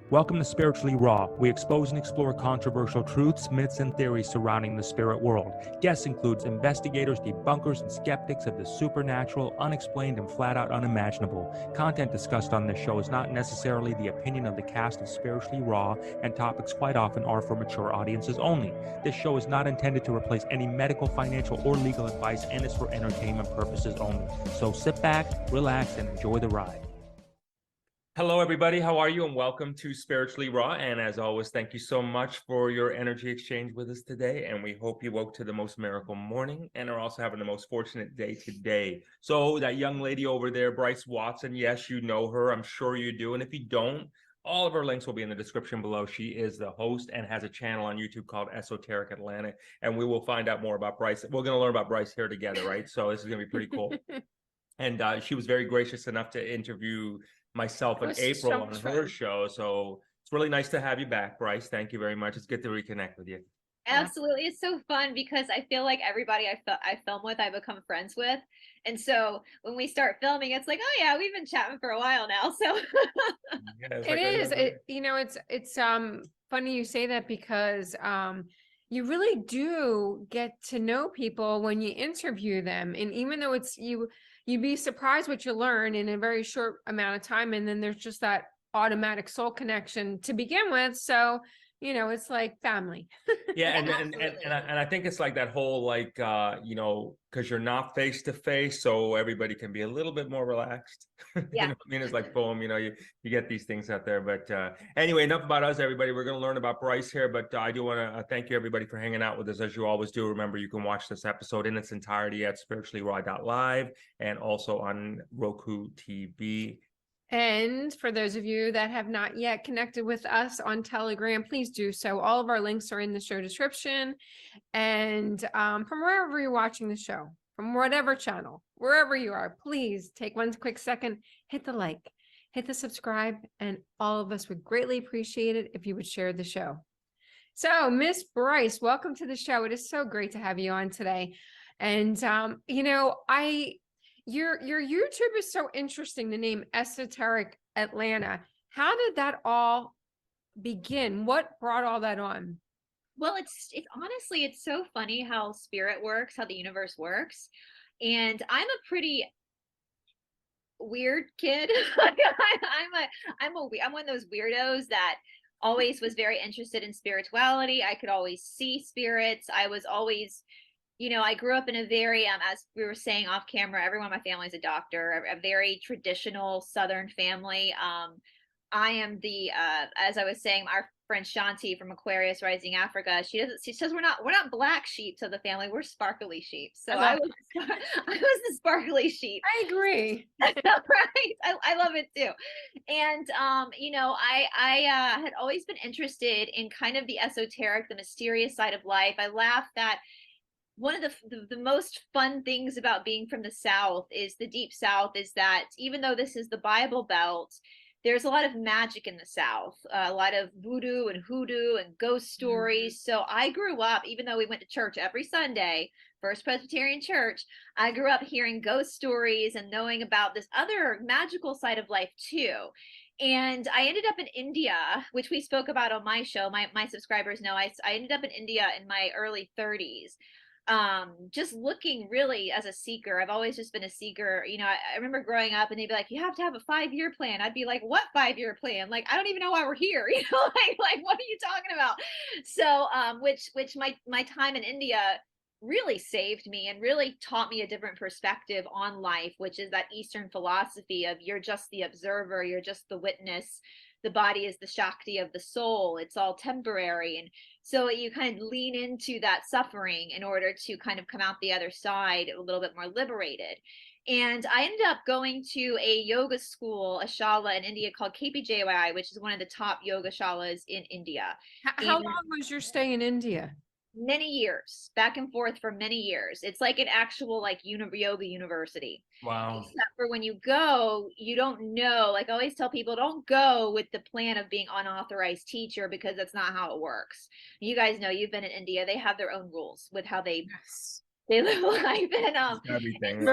Welcome to Spiritually Raw. We expose and explore controversial truths, myths, and theories surrounding the spirit world. Guests includes investigators, debunkers, and skeptics of the supernatural, unexplained, and flat-out unimaginable. Content discussed on this show is not necessarily the opinion of the cast of Spiritually Raw, and topics quite often are for mature audiences only. This show is not intended to replace any medical, financial, or legal advice and is for entertainment purposes only. So sit back, relax, and enjoy the ride. Hello, everybody. How are you? And welcome to Spiritually Raw. And as always, thank you so much for your energy exchange with us today. And we hope you woke to the most miracle morning and are also having the most fortunate day today. So that young lady over there, Brice Watson, yes, you know her. I'm sure you do. And if you don't, all of her links will be in the description below. She is the host and has a channel on YouTube called Esoteric Atlanta. And we will find out more about Brice. We're going to learn about Brice here together, right? So this is going to be pretty cool. And she was very gracious enough to interview myself and April on her show. So it's really nice to have you back, Brice. Thank you very much. It's good to reconnect with you. Absolutely. It's so fun because I feel like everybody I film with, I become friends with. And so when we start filming, it's like, oh yeah, we've been chatting for a while now. So it's funny you say that because you really do get to know people when you interview them. And even though you'd be surprised what you learn in a very short amount of time. And then there's just that automatic soul connection to begin with. So, it's like family. Yeah. And I think it's like that whole, because you're not face to face, so everybody can be a little bit more relaxed. Yeah. You know what I mean? It's like boom, you get these things out there. But anyway, enough about us, everybody. We're going to learn about Brice here, but I do want to thank you, everybody, for hanging out with us as you always do. Remember, you can watch this episode in its entirety at spirituallyraw.live and also on Roku TV. And for those of you that have not yet connected with us on Telegram, please do so. All of our links are in the show description. And from wherever you're watching the show, from whatever channel, wherever you are, please take one quick second, hit the like, hit the subscribe, and all of us would greatly appreciate it if you would share the show. So, Miss Brice, welcome to the show. It is so great to have you on today. And, Your YouTube is so interesting, the name Esoteric Atlanta. How did that all begin? What brought all that on? Well, it's honestly, it's so funny how spirit works, how the universe works. And I'm a pretty weird kid. I'm one of those weirdos that always was very interested in spirituality. I could always see spirits. I was always, I grew up in a very, as we were saying off camera, everyone in my family is a doctor, a very traditional Southern family. I am as I was saying, our friend Shanti from Aquarius Rising Africa, she says we're not black sheep of the family, we're sparkly sheep. So I was the sparkly sheep. I agree. Right. I love it too. And, I had always been interested in kind of the esoteric, the mysterious side of life. I laugh that one of the most fun things about being from the South is the deep South is that even though this is the Bible Belt, there's a lot of magic in the South, a lot of voodoo and hoodoo and ghost stories. So I grew up, even though we went to church every Sunday, First Presbyterian Church, I grew up hearing ghost stories and knowing about this other magical side of life too. And I ended up in India, which we spoke about on my show. My subscribers know I ended up in India in my early 30s. Just looking really as a seeker. I've always just been a seeker. I remember growing up and they'd be like, you have to have a 5-year plan. I'd be like, what 5-year plan? Like, I don't even know why we're here. Like what are you talking about? So, which my time in India really saved me and really taught me a different perspective on life, which is that Eastern philosophy of you're just the observer, you're just the witness. The body is the Shakti of the soul. It's all temporary. And so you kind of lean into that suffering in order to kind of come out the other side a little bit more liberated. And I ended up going to a yoga school, a shala in India called KPJY, which is one of the top yoga shalas in India. How long was your stay in India? Many years, back and forth for many years. It's like an actual yoga university. Wow. Except for when you go, you don't know. Like I always tell people, don't go with the plan of being unauthorized teacher because that's not how it works. You guys know, you've been in India. They have their own rules with how they live life and everything.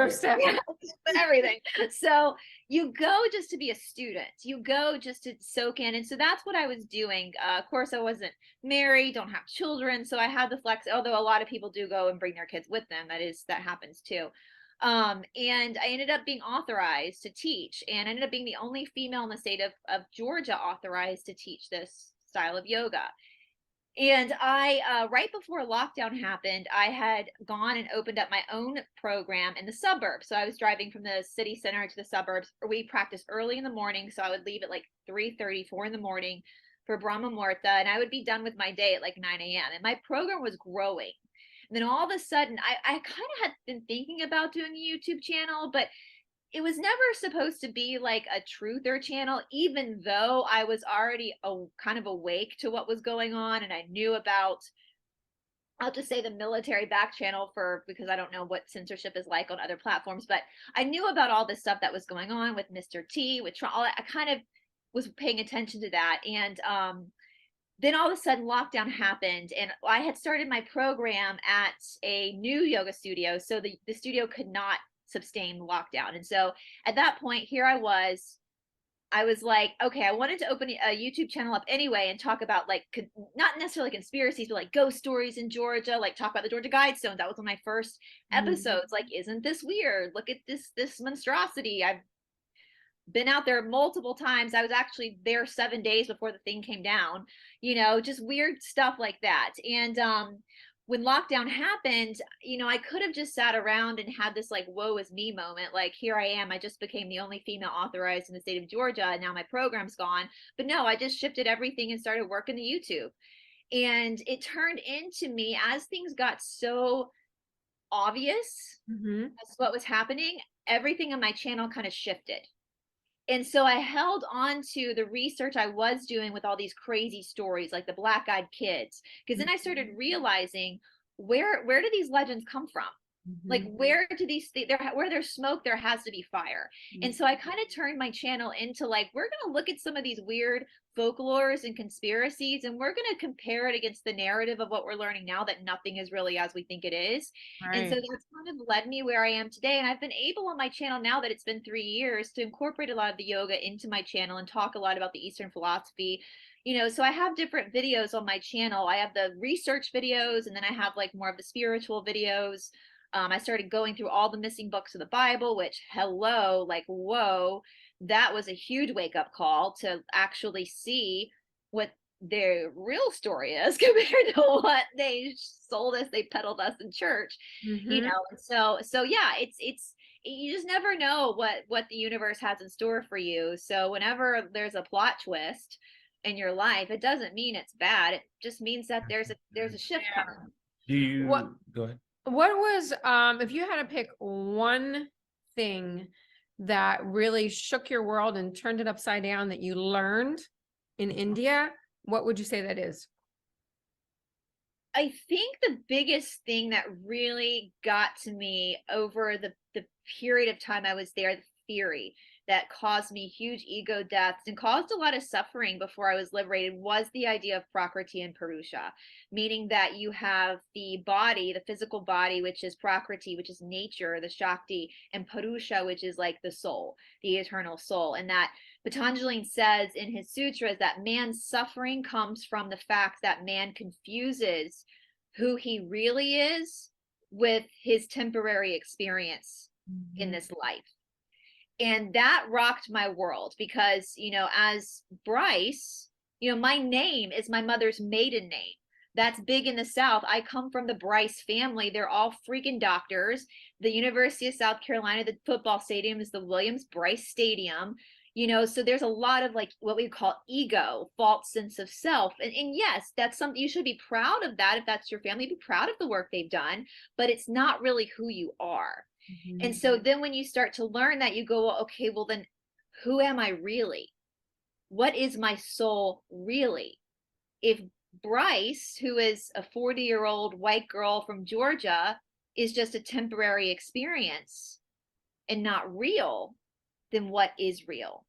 everything. So you go just to be a student. You go just to soak in. And so that's what I was doing. Of course, I wasn't married, don't have children. So I had the flex, although a lot of people do go and bring their kids with them. That happens too. And I ended up being authorized to teach, and I ended up being the only female in the state of Georgia authorized to teach this style of yoga. And I, right before lockdown happened, I had gone and opened up my own program in the suburbs. So I was driving from the city center to the suburbs. We practiced early in the morning. So I would leave at like 3:30, 4 in the morning for Brahma Muhurta, and I would be done with my day at like 9 a.m. And my program was growing. And then all of a sudden, I kind of had been thinking about doing a YouTube channel, but it was never supposed to be like a truther channel, even though I was already kind of awake to what was going on. And I knew about, I'll just say, the military back channel because I don't know what censorship is like on other platforms, but I knew about all this stuff that was going on with Mr. T, with Trump. I kind of was paying attention to that. And then all of a sudden lockdown happened, and I had started my program at a new yoga studio. So the studio could not sustain lockdown. And so at that point, here I was like, okay, I wanted to open a YouTube channel up anyway and talk about like, not necessarily conspiracies, but like ghost stories in Georgia, like talk about the Georgia Guidestones. That was one of my first episodes. Like, isn't this weird? Look at this monstrosity. I've been out there multiple times. I was actually there 7 days before the thing came down, just weird stuff like that. And when lockdown happened, I could have just sat around and had this like, woe is me moment. Like, here I am. I just became the only female authorized in the state of Georgia, and now my program's gone. But no, I just shifted everything and started working the YouTube. And it turned into me, as things got so obvious as what was happening, everything on my channel kind of shifted. And so I held on to the research I was doing with all these crazy stories, like the black-eyed kids, because then I started realizing, where do these legends come from? Like, where do these where there's smoke, there has to be fire. And so I kind of turned my channel into like, we're going to look at some of these weird folklores and conspiracies, and we're going to compare it against the narrative of what we're learning now, that nothing is really as we think it is. Right. And so that's kind of led me where I am today. And I've been able on my channel, now that it's been 3 years, to incorporate a lot of the yoga into my channel and talk a lot about the Eastern philosophy. So I have different videos on my channel. I have the research videos, and then I have like more of the spiritual videos. I started going through all the missing books of the Bible, which, hello, like, whoa, that was a huge wake-up call to actually see what their real story is compared to what they sold us, they peddled us in church. And so yeah, it's you just never know what the universe has in store for you. So whenever there's a plot twist in your life, it doesn't mean it's bad. It just means that there's a shift coming. Do you go ahead? What was, if you had to pick one thing that really shook your world and turned it upside down that you learned in India, what would you say that is? I think the biggest thing that really got to me over the period of time I was there, the theory that caused me huge ego deaths and caused a lot of suffering before I was liberated, was the idea of Prakriti and Purusha, meaning that you have the body, the physical body, which is Prakriti, which is nature, the Shakti, and Purusha, which is like the soul, the eternal soul. And that Patanjali says in his sutras that man's suffering comes from the fact that man confuses who he really is with his temporary experience in this life. And that rocked my world because, as Brice, my name is my mother's maiden name. That's big in the South. I come from the Brice family. They're all freaking doctors. The University of South Carolina, the football stadium is the Williams-Brice Stadium. So there's a lot of like what we call ego, false sense of self. And yes, that's something you should be proud of. That if that's your family, be proud of the work they've done, but it's not really who you are. And so then when you start to learn that, you go, well, okay, well then who am I really? What is my soul really? If Brice, who is a 40-year-old white girl from Georgia, is just a temporary experience and not real, then what is real?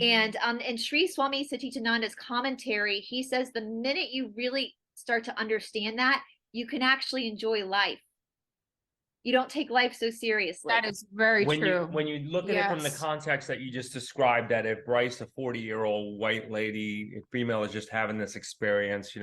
And Sri Swami Satchitananda's commentary, he says the minute you really start to understand that, you can actually enjoy life. You don't take life so seriously. That is very true. When you look at it from the Yes. context that you just described, that if Brice, a 40-year-old white lady, female, is just having this experience,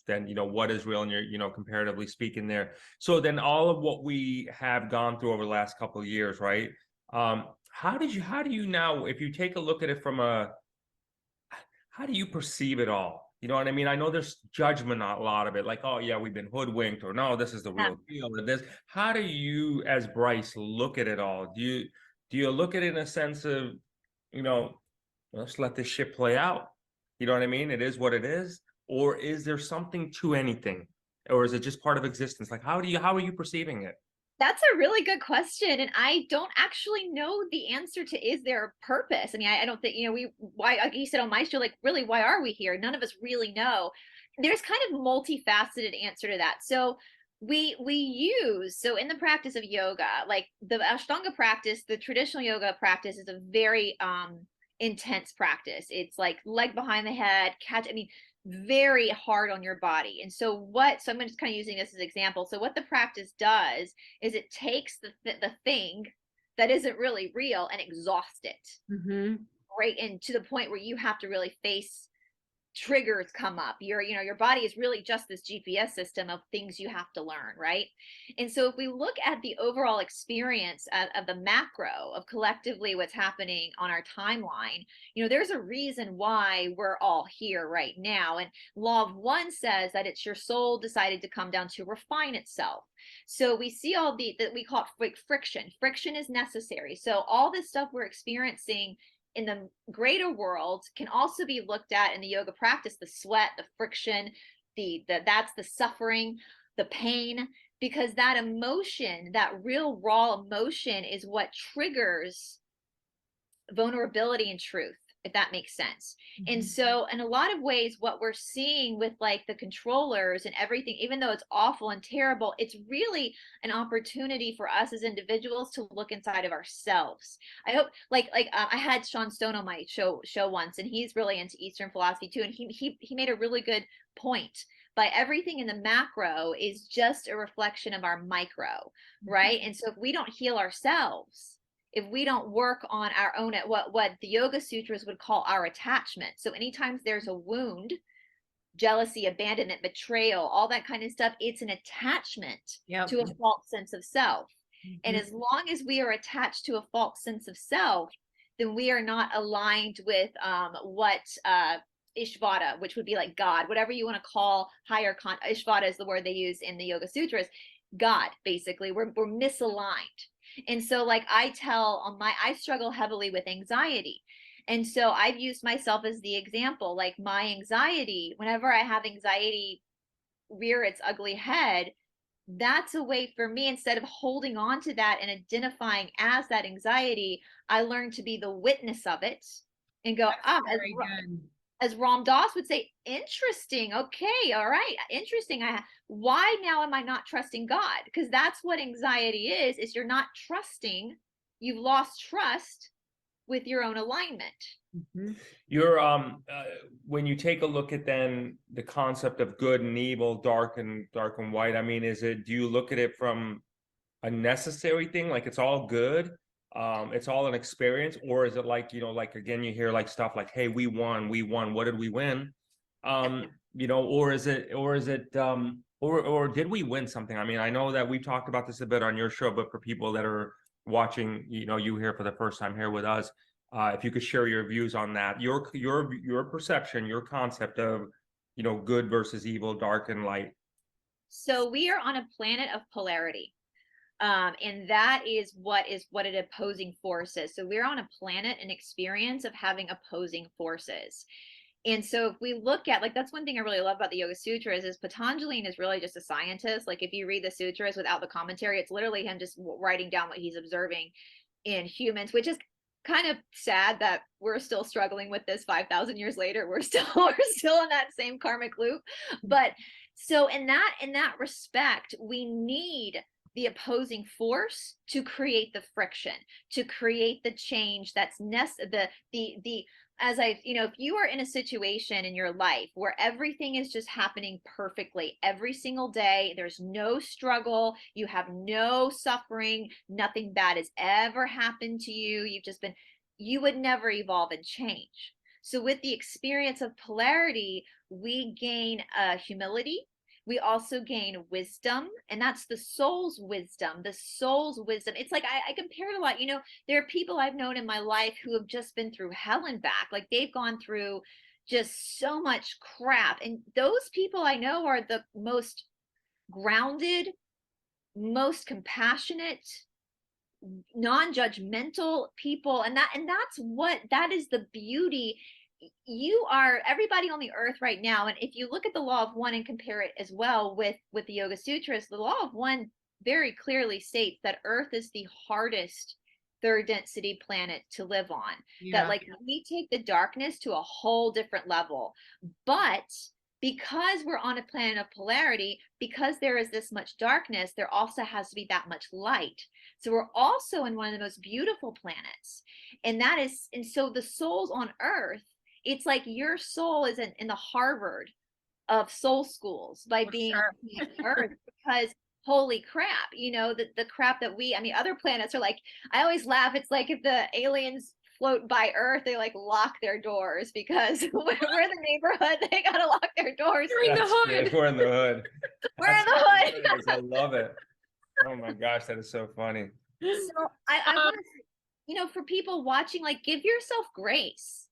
then what is real, and you're comparatively speaking there. So then all of what we have gone through over the last couple of years, right? How do you now, if you take a look at it from how do you perceive it all? You know what I mean? I know there's judgment on a lot of it, like, oh yeah, we've been hoodwinked, or no, this is the real deal. Or this. How do you, as Brice, look at it all? Do you look at it in a sense of, let's let this shit play out? You know what I mean? It is what it is, or is there something to anything, or is it just part of existence? Like, how are you perceiving it? That's a really good question. And I don't actually know the answer to, is there a purpose? I mean, I don't think, why, like you said on my show, like, really, why are we here? None of us really know. There's kind of multifaceted answer to that. So we use, so in the practice of yoga, like the Ashtanga practice, the traditional yoga practice is a very intense practice. It's like leg behind the head, very hard on your body. And so I'm just kind of using this as an example. So what the practice does is it takes the thing that isn't really real and exhausts it, right? And to the point where you have to really face triggers come up. Your body is really just this GPS system of things you have to learn, right? And so if we look at the overall experience of the macro of collectively what's happening on our timeline, there's a reason why we're all here right now. And law of one says that it's your soul decided to come down to refine itself. So we see all that we call it friction. Friction is necessary. So all this stuff we're experiencing in the greater world can also be looked at in the yoga practice: the sweat, the friction, that's the suffering, the pain, because that emotion, that real raw emotion, is what triggers vulnerability and truth, if that makes sense. And so in a lot of ways, what we're seeing with like the controllers and everything, even though it's awful and terrible, it's really an opportunity for us as individuals to look inside of ourselves. I hope I had Sean Stone on my show once, and he's really into Eastern philosophy too. And he made a really good point. By everything in the macro is just a reflection of our micro, right? And so if we don't heal ourselves, if we don't work on our own, at what the Yoga Sutras would call our attachment. So anytime there's a wound, jealousy, abandonment, betrayal, all that kind of stuff, it's an attachment to a false sense of self. And as long as we are attached to a false sense of self, then we are not aligned with what Ishvara, which would be like God, whatever you want to call higher Ishvara is the word they use in the Yoga Sutras. God, basically, we're misaligned. And so like I struggle heavily with anxiety. And so I've used myself as the example, like my anxiety, whenever I have anxiety rear its ugly head, that's a way for me, instead of holding on to that and identifying as that anxiety, I learn to be the witness of it and go, as Ram Dass would say, interesting. Okay. All right. Interesting. Why now am I not trusting God? Because that's what anxiety is you're not trusting. You've lost trust with your own alignment. You're when you take a look at then the concept of good and evil, dark and white, I mean, do you look at it from a necessary thing, like it's all good? It's all an experience, or is it like, like again, you hear like stuff like, hey, we won, what did we win? Or did we win something? I mean, I know that we've talked about this a bit on your show, but for people that are watching, you here for the first time here with us, if you could share your views on that, your perception, your concept of, good versus evil, dark and light. So we are on a planet of polarity. And that is what an opposing force is. So we're on a planet, an experience of having opposing forces. And so if we look at, like, that's one thing I really love about the Yoga Sutras is Patanjali is really just a scientist. Like if you read the sutras without the commentary, it's literally him just writing down what he's observing in humans, which is kind of sad that we're still struggling with this 5,000 years later. We're still in that same karmic loop. But so in that respect, we need the opposing force to create the friction, to create the change that's necessary. As I, if you are in a situation in your life where everything is just happening perfectly every single day, there's no struggle, you have no suffering, nothing bad has ever happened to you, you would never evolve and change. So with the experience of polarity, we gain humility. We also gain wisdom, and that's the soul's wisdom. The soul's wisdom. It's like I compare it a lot. There are people I've known in my life who have just been through hell and back. Like they've gone through just so much crap. And those people I know are the most grounded, most compassionate, non-judgmental people. And that is the beauty. Everybody on the earth right now, and if you look at the law of one and compare it as well with the Yoga Sutras, the law of one very clearly states that earth is the hardest third density planet to live on. That like we take the darkness to a whole different level. But because we're on a planet of polarity, because there is this much darkness, there also has to be that much light. So we're also in one of the most beautiful planets. And so the souls on earth, it's like your soul is in the Harvard of soul schools by being on earth, because holy crap, the crap that other planets are like, I always laugh. It's like if the aliens float by earth, they like lock their doors because we're the neighborhood. They got to lock their doors. We're in the hood. We're in the hood. I love it. Oh my gosh, that is so funny. So I want to, for people watching, like, give yourself grace.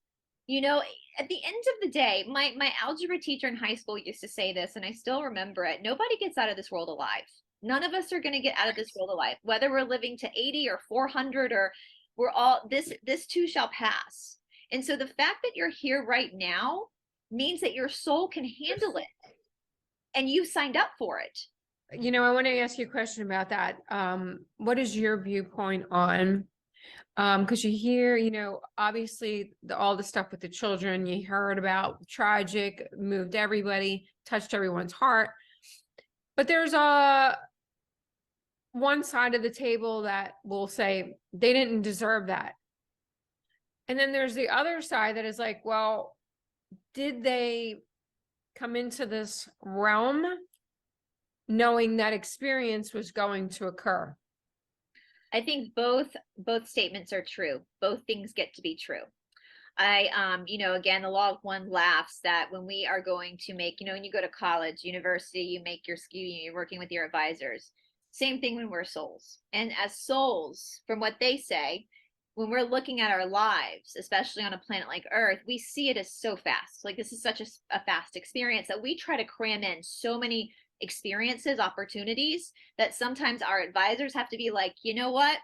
At the end of the day, my algebra teacher in high school used to say this, and I still remember it. Nobody gets out of this world alive. None of us are going to get out of this world alive, whether we're living to 80 or 400, or we're all, this too shall pass. And so the fact that you're here right now means that your soul can handle it, and you signed up for it. I want to ask you a question about that. What is your viewpoint on, because you hear, obviously all the stuff with the children, you heard about, tragic, moved everybody, touched everyone's heart. But there's one side of the table that will say they didn't deserve that. And then there's the other side that is like, well, did they come into this realm knowing that experience was going to occur? I think both statements are true. Both things get to be true. Again, the law of one laughs that when we are going to make, when you go to college, university, you make your SKU, you're working with your advisors. Same thing when we're souls. And as souls, from what they say, when we're looking at our lives, especially on a planet like Earth, we see it as so fast. Like this is such a fast experience that we try to cram in so many experiences, opportunities, that sometimes our advisors have to be like, you know what?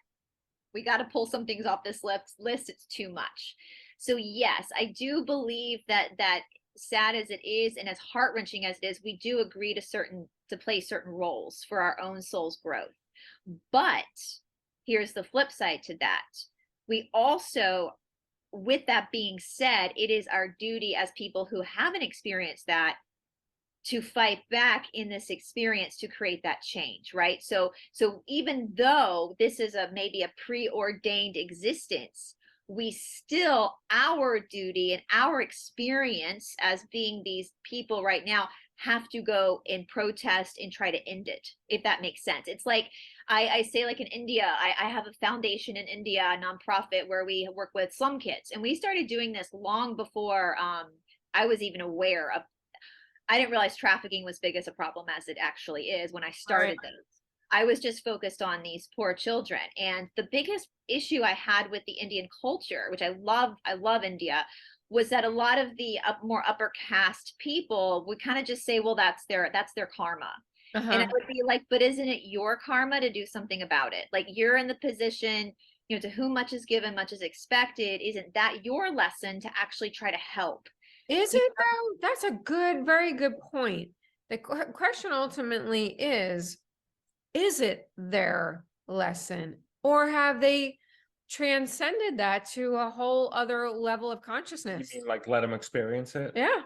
We got to pull some things off this list. It's too much. So yes, I do believe that sad as it is and as heart-wrenching as it is, we do agree to play certain roles for our own soul's growth. But here's the flip side to that. We also, with that being said, it is our duty as people who haven't experienced that to fight back in this experience to create that change, right? So even though this is maybe a preordained existence, we still, our duty and our experience as being these people right now have to go and protest and try to end it, if that makes sense. It's like, I say, like in India, I have a foundation in India, a nonprofit, where we work with slum kids. And we started doing this long before I was even aware of, I didn't realize trafficking was big as a problem as it actually is when I started this. I was just focused on these poor children. And the biggest issue I had with the Indian culture, which I love India, was that a lot of the more upper caste people would kind of just say, well, that's their karma. And I would be like, but isn't it your karma to do something about it? Like, you're in the position, to whom much is given, much is expected. Isn't that your lesson to actually try to help? Is it though? That's a very good point. The question ultimately is it their lesson, or have they transcended that to a whole other level of consciousness? You mean like let them experience it? Yeah.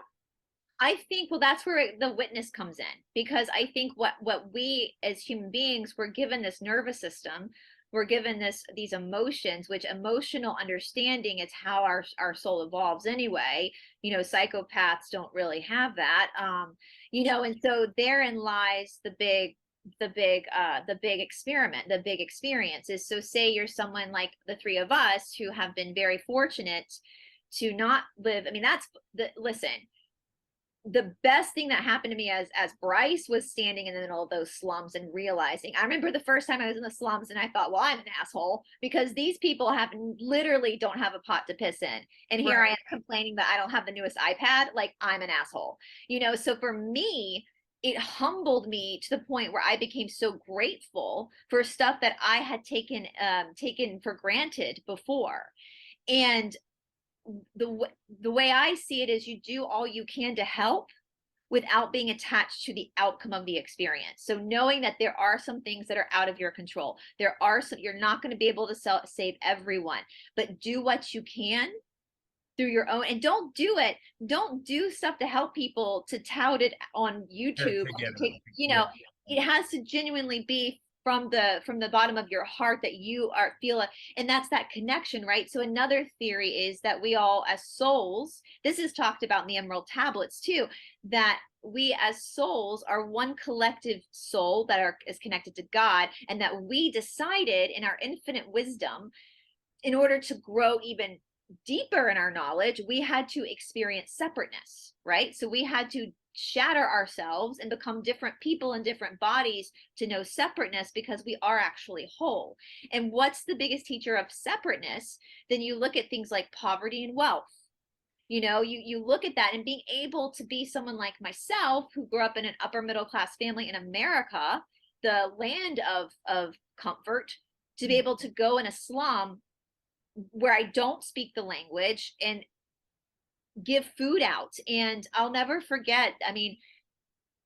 I think, well, that's where the witness comes in, because I think what we as human beings, we're given this nervous system, we're given these emotions, which emotional understanding, it's how our soul evolves anyway. You know, psychopaths don't really have that. You know, and so therein lies the big experiment, the big experience is, so say you're someone like the three of us who have been very fortunate to not live. I mean, listen, the best thing that happened to me as Brice was standing in the middle of those slums and realizing, I remember the first time I was in the slums and I thought, well, I'm an asshole because these people literally don't have a pot to piss in. And here I am complaining that I don't have the newest iPad, like I'm an asshole, you know? So for me, it humbled me to the point where I became so grateful for stuff that I had taken for granted before. And the way I see it is, you do all you can to help without being attached to the outcome of the experience. So knowing that there are some things that are out of your control, you're not going to be able to save everyone, but do what you can through your own, and don't do stuff to help people to tout it on YouTube. It has to genuinely be from the bottom of your heart that you feel it, and that's that connection, right? So another theory is that we all as souls, this is talked about in the Emerald Tablets too, that we as souls are one collective soul that is connected to God, and that we decided in our infinite wisdom, in order to grow even deeper in our knowledge, we had to experience separateness, right? So we had to shatter ourselves and become different people in different bodies to know separateness, because we are actually whole. And what's the biggest teacher of separateness? Then you look at things like poverty and wealth. You know, you look at that, and being able to be someone like myself who grew up in an upper middle class family in America, the land of comfort, to be able to go in a slum where I don't speak the language and give food out. And I'll never forget, I mean,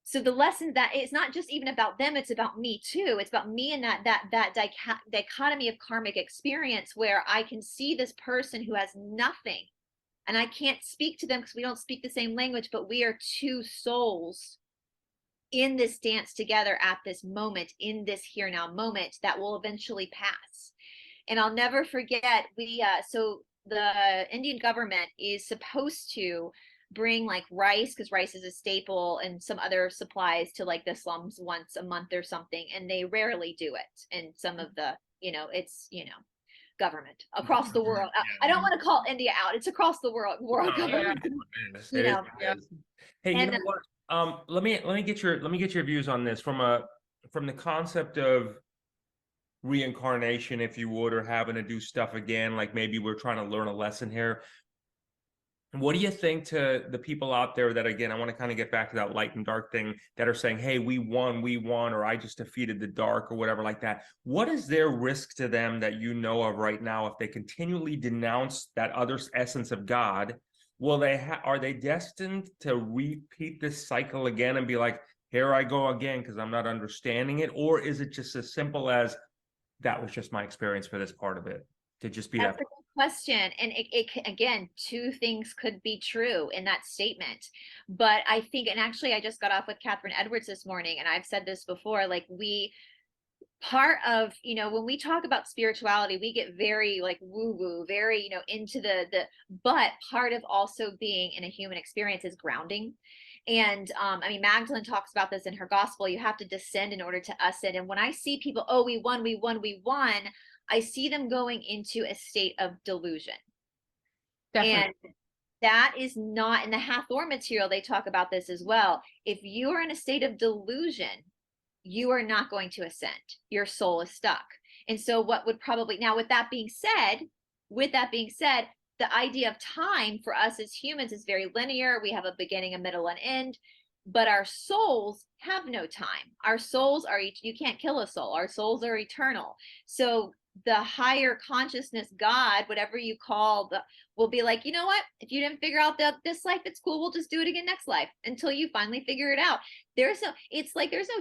so the lesson that it's not just even about them, it's about me too. It's about me and that dichotomy of karmic experience, where I can see this person who has nothing and I can't speak to them because we don't speak the same language, but we are two souls in this dance together at this moment, in this here now moment that will eventually pass. And I'll never forget, so the Indian government is supposed to bring like rice, because rice is a staple, and some other supplies to like the slums once a month or something, and they rarely do it. And some of the, it's, government across the world. I don't want to call India out. It's across the world government. Hey, you know what? Let me get your views on this from the concept of reincarnation, if you would, or having to do stuff again, like maybe we're trying to learn a lesson here. What do you think to the people out there that, again, I want to kind of get back to that light and dark thing, that are saying, hey, we won, or I just defeated the dark, or whatever like that? What is their risk to them that you know of right now if they continually denounce that other essence of God? Are they destined to repeat this cycle again and be like, here I go again because I'm not understanding it? Or is it just as simple as, that was just my experience for this part of it, to just be That's a good question. And it again, two things could be true in that statement. But I think, and actually I just got off with Catherine Edwards this morning, and I've said this before, like part of, when we talk about spirituality, we get very like woo-woo, very, into but part of also being in a human experience is grounding. And I mean, Magdalene talks about this in her gospel. You have to descend in order to ascend. And when I see people, oh, we won, I see them going into a state of delusion. Definitely. And that is not in the Hathor material. They talk about this as well. If you are in a state of delusion, you are not going to ascend. Your soul is stuck. And so what would probably, now with that being said, the idea of time for us as humans is very linear. We have a beginning, a middle, and end, but our souls have no time. Our souls you can't kill a soul. Our souls are eternal. So the higher consciousness, God, whatever you call, will be like, you know what? If you didn't figure out this life, it's cool. We'll just do it again next life until you finally figure it out. There's no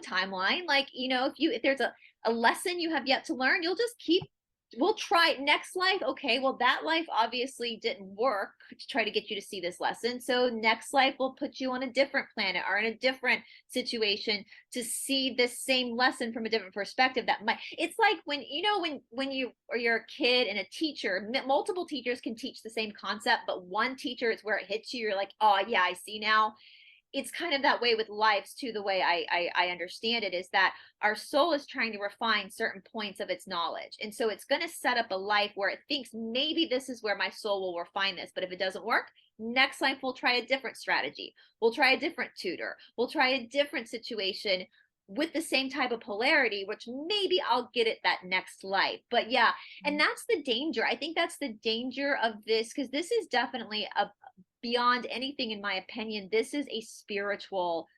timeline. Like, if there's a lesson you have yet to learn, you'll just keep we'll try next life. Okay, well, that life obviously didn't work to try to get you to see this lesson. So next life we'll put you on a different planet or in a different situation to see this same lesson from a different perspective. That might, it's like when, you know, when you're a kid and a teacher, multiple teachers can teach the same concept, but one teacher is where it hits you. You're like, oh yeah, I see now. It's kind of that way with lives too. The way I understand it is that our soul is trying to refine certain points of its knowledge. And so it's going to set up a life where it thinks maybe this is where my soul will refine this. But if it doesn't work, next life we'll try a different strategy. We'll try a different tutor. We'll try a different situation with the same type of polarity, which maybe I'll get it that next life. But yeah, and that's the danger. I think that's the danger of this, because this is definitely a beyond anything, in my opinion, this is a spiritual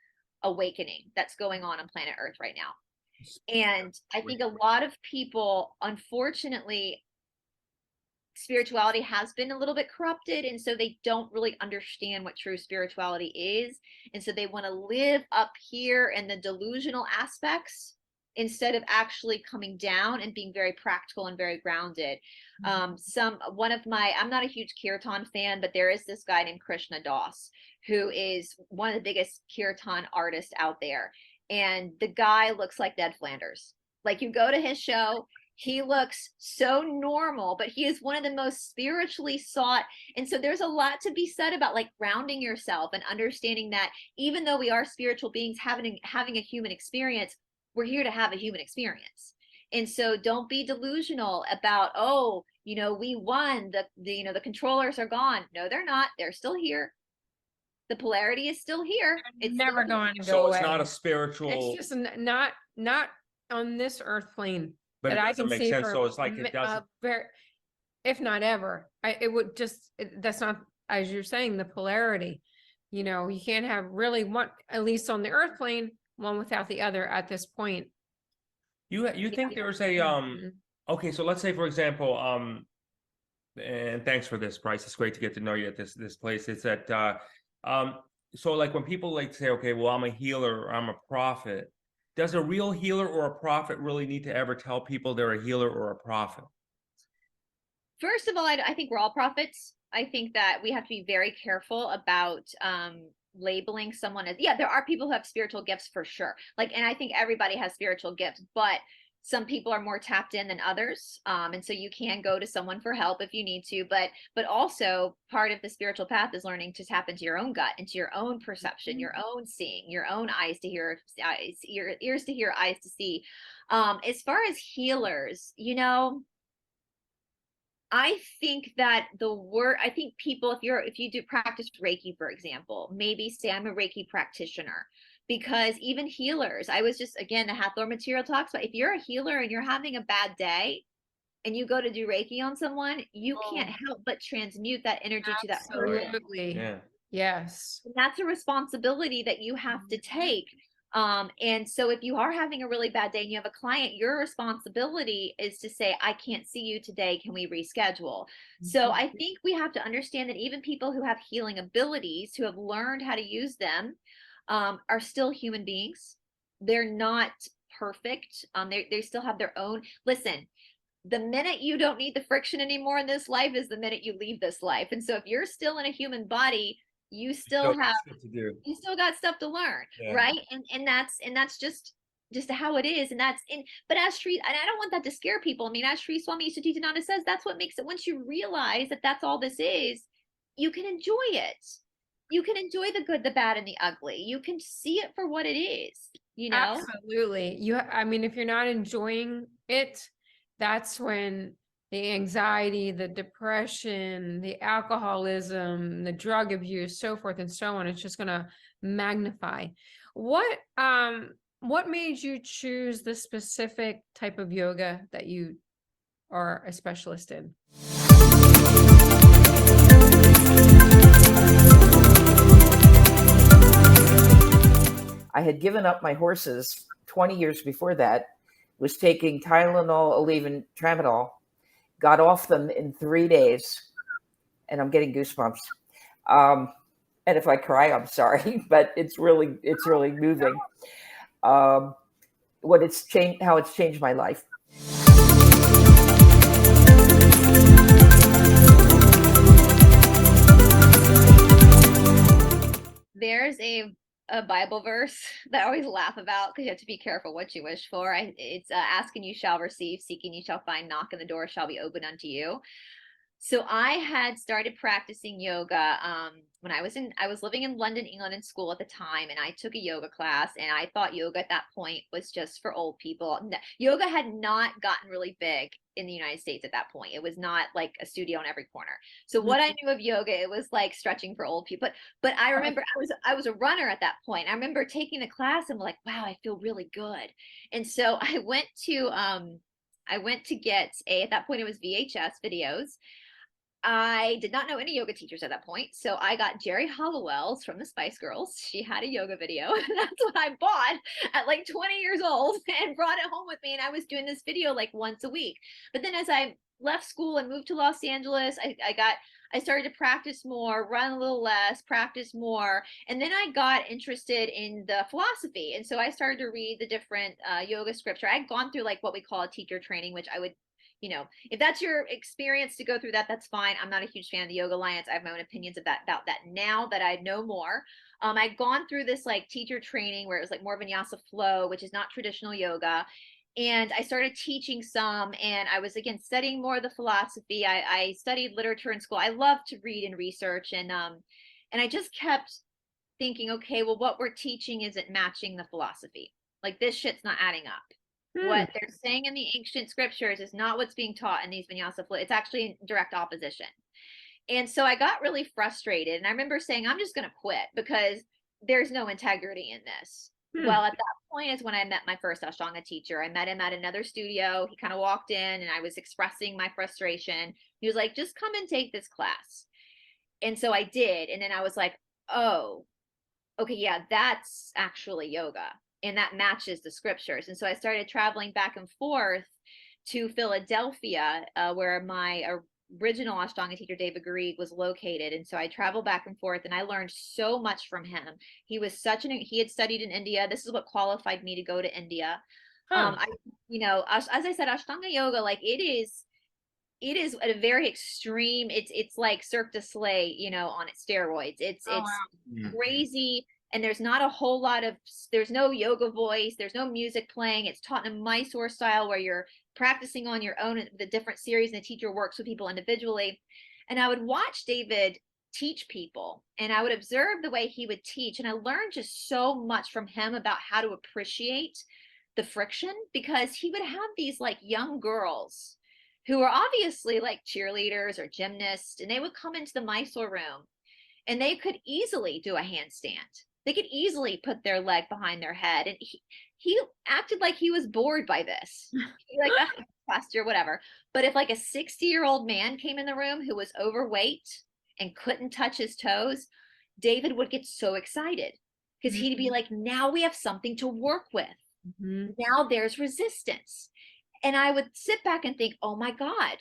awakening that's going on planet Earth right now. And I think a lot of people, unfortunately, spirituality has been a little bit corrupted, and so they don't really understand what true spirituality is. And so they want to live up here in the delusional aspects instead of actually coming down and being very practical and very grounded. I'm not a huge Kirtan fan, but there is this guy named Krishna Das, who is one of the biggest Kirtan artists out there. And the guy looks like Ned Flanders. Like, you go to his show, he looks so normal, but he is one of the most spiritually sought. And so there's a lot to be said about like grounding yourself and understanding that even though we are spiritual beings having a human experience, we're here to have a human experience. And so don't be delusional about, oh, you know, we won, the controllers are gone. No, they're not. They're still here. The polarity is still here. It's never going to go So away. it's not a spiritual. It's just not on this earth plane But that it I doesn't can make see sense. for So it's like it doesn't. if not ever. That's not, as you're saying, the polarity. You know, you can't have really one, at least on the earth plane, one without the other at this point. You think there's a okay, so let's say, for example, and thanks for this, Brice. It's great to get to know you at this place. It's that so like when people like say, okay, well, I'm a healer or I'm a prophet, does a real healer or a prophet really need to ever tell people they're a healer or a prophet? First of all, I think we're all prophets. I think that we have to be very careful about labeling someone as, yeah, there are people who have spiritual gifts for sure. Like, and I think everybody has spiritual gifts, but some people are more tapped in than others. And so you can go to someone for help if you need to, but also part of the spiritual path is learning to tap into your own gut, into your own perception, your own seeing, your own eyes to hear, ears to hear, eyes to see. As far as healers, you know, I think that I think people, if you do practice Reiki, for example, maybe say I'm a Reiki practitioner, because even healers, I was just, again, the Hathor material talks about, if you're a healer and you're having a bad day and you go to do Reiki on someone, you can't help but transmute that energy to that person. Absolutely. Yeah. Yes. And that's a responsibility that you have to take. And so if you are having a really bad day and you have a client, your responsibility is to say, I can't see you today. Can we reschedule? So I think we have to understand that even people who have healing abilities, who have learned how to use them, are still human beings. They're not perfect. They still have their own. Listen, the minute you don't need the friction anymore in this life is the minute you leave this life. And so if you're still in a human body, you still got stuff to learn, right? And that's just how it is. But as Sri, and I don't want that to scare people. I mean, as Sri Swami Satchidananda says, that's what makes it, once you realize that that's all this is, you can enjoy it. You can enjoy the good, the bad, and the ugly. You can see it for what it is, you know? Absolutely. I mean, if you're not enjoying it, that's when the anxiety, the depression, the alcoholism, the drug abuse, so forth and so on, it's just going to magnify. What made you choose the specific type of yoga that you are a specialist in? I had given up my horses 20 years before that, was taking Tylenol, Aleve, Tramadol, got off them in 3 days, and I'm getting goosebumps. And if I cry, I'm sorry, but it's really moving. How it's changed my life. there's a Bible verse that I always laugh about because you have to be careful what you wish for. It's ask and you shall receive, seeking you shall find, knock and the door shall be opened unto you. So I had started practicing yoga when I was living in London, England in school at the time, and I took a yoga class, and I thought yoga at that point was just for old people. Yoga had not gotten really big in the United States at that point. It was not like a studio on every corner. So what I knew of yoga, it was like stretching for old people. But I remember I was a runner at that point. I remember taking the class and like, wow, I feel really good. And so I went to get at that point it was VHS videos. I did not know any yoga teachers at that point. So I got Jerry Hollowell's from the Spice Girls. She had a yoga video. And that's what I bought at like 20 years old and brought it home with me. And I was doing this video like once a week. But then as I left school and moved to Los Angeles, I started to practice more, run a little less, practice more. And then I got interested in the philosophy. And so I started to read the different yoga scripture. I'd gone through like what we call a teacher training, which I would, if that's your experience to go through that, that's fine. I'm not a huge fan of the Yoga Alliance. I have my own opinions about that now that I know more. I'd gone through this like teacher training where it was like more vinyasa flow, which is not traditional yoga. And I started teaching some, and I was again studying more of the philosophy. I studied literature in school. I love to read and research, and I just kept thinking, okay, well, what we're teaching isn't matching the philosophy. Like this shit's not adding up. What they're saying in the ancient scriptures is not what's being taught in these vinyasa flow. It's actually in direct opposition. And so I got really frustrated. And I remember saying, I'm just going to quit because there's no integrity in this. Well, at that point is when I met my first Ashtanga teacher. I met him at another studio. He kind of walked in and I was expressing my frustration. He was like, just come and take this class. And so I did. And then I was like, oh, okay, yeah, that's actually yoga. And that matches the scriptures. And so I started traveling back and forth to Philadelphia, where my original Ashtanga teacher, David Garrigues, was located. And so I traveled back and forth and I learned so much from him. He was he had studied in India. This is what qualified me to go to India. As I said, Ashtanga yoga, like it is at a very extreme, it's like Cirque du Soleil, on its steroids. It's crazy. And there's not a whole lot there's no yoga voice, there's no music playing. It's taught in a Mysore style where you're practicing on your own, the different series, and the teacher works with people individually. And I would watch David teach people and I would observe the way he would teach. And I learned just so much from him about how to appreciate the friction, because he would have these like young girls who were obviously like cheerleaders or gymnasts, and they would come into the Mysore room and they could easily do a handstand. They could easily put their leg behind their head. And he acted like he was bored by this. Like posture, whatever. But if like a 60-year-old man came in the room who was overweight and couldn't touch his toes, David would get so excited because he'd be like, now we have something to work with. Now there's resistance. And I would sit back and think, oh my God,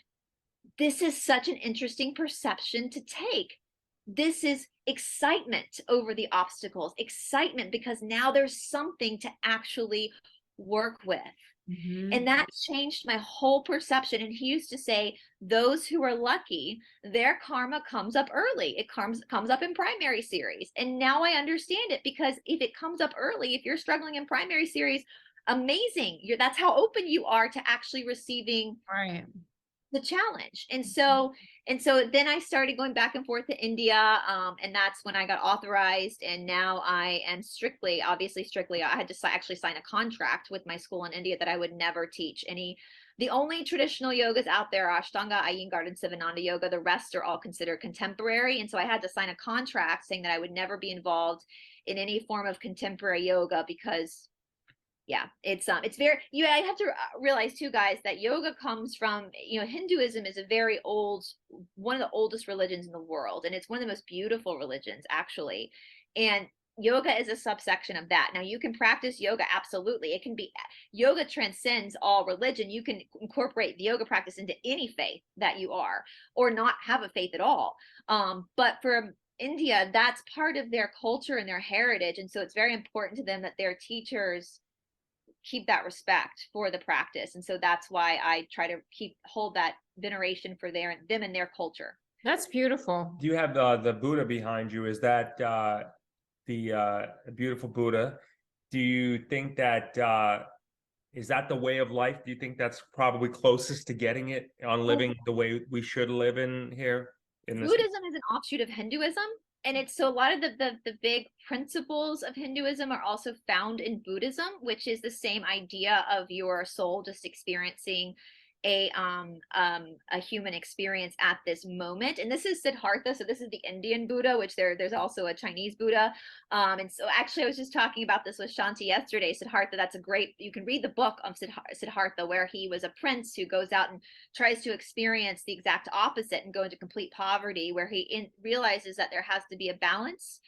this is such an interesting perception to take. This is excitement over the obstacles, excitement because now there's something to actually work with. And that changed my whole perception. And he used to say, those who are lucky, their karma comes up early. It comes up in primary series. And now I understand it, because if it comes up early, if you're struggling in primary series, amazing. That's how open you are to actually receiving the challenge. And so then I started going back and forth to India, and that's when I got authorized. And now I am obviously strictly, I had to actually sign a contract with my school in India that I would never teach the only traditional yogas out there are Ashtanga, Iyengar, and Sivananda yoga. The rest are all considered contemporary. And so I had to sign a contract saying that I would never be involved in any form of contemporary yoga, because it's very, I have to realize too, guys, that yoga comes from, Hinduism is one of the oldest religions in the world. And it's one of the most beautiful religions, actually. And yoga is a subsection of that. Now you can practice yoga. Absolutely. Yoga transcends all religion. You can incorporate the yoga practice into any faith that you are, or not have a faith at all. But for India, that's part of their culture and their heritage. And so it's very important to them that their teachers keep that respect for the practice. And so that's why I try to hold that veneration for them and their culture. That's beautiful. Do you have the Buddha behind you? Is that the beautiful Buddha. Do you think that is that the way of life? Do you think that's probably closest to getting it on living the way we should live in here? In this? Buddhism is an offshoot of Hinduism. And it's so a lot of the big principles of Hinduism are also found in Buddhism, which is the same idea of your soul just experiencing a human experience at this moment. And this is Siddhartha. So this is the Indian Buddha, which there's also a Chinese Buddha. And so actually I was just talking about this with Shanti yesterday. Siddhartha, that's a great, you can read the book of Siddhartha, where he was a prince who goes out and tries to experience the exact opposite and go into complete poverty, where he realizes that there has to be a balance,